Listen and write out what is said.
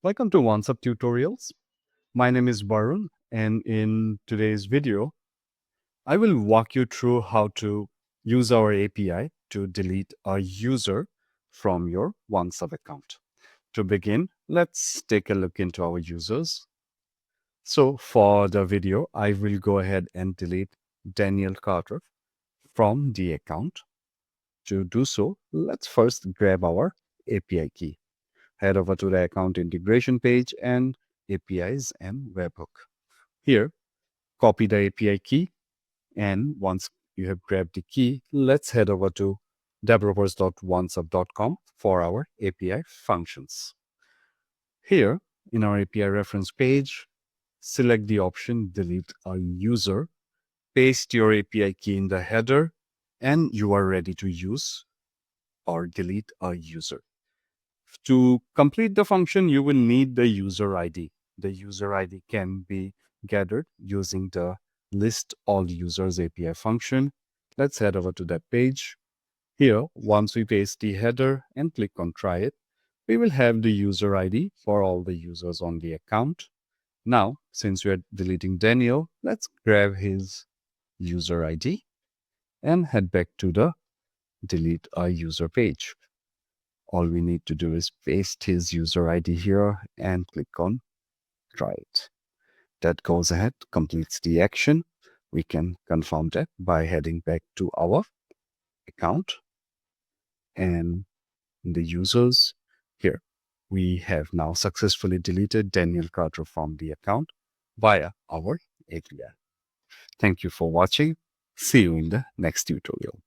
Welcome to OnceHub Tutorials. My name is Barun, and in today's video, I will walk you through how to use our API to delete a user from your OnceHub account. To begin, let's take a look into our users. So for the video, I will go ahead and delete Daniel Carter from the account. To do so, let's first grab our API key. Head over to the Account Integration page and APIs and Webhook. Here, copy the API key, and once you have grabbed the key, let's head over to developers.oncehub.com for our API functions. Here, in our API reference page, select the option Delete a User, paste your API key in the header, and you are ready to use or delete a user. To complete the function, you will need the user ID. The user ID can be gathered using the list all users API function. Let's head over to that page. Here, once we paste the header and click on try it, we will have the user ID for all the users on the account. Now, since we are deleting Daniel, let's grab his user ID and head back to the delete a user page. All we need to do is paste his user ID here and click on try it. That goes ahead, completes the action. We can confirm that by heading back to our account and in the users here. We have now successfully deleted Daniel Carter from the account via our API. Thank you for watching. See you in the next tutorial.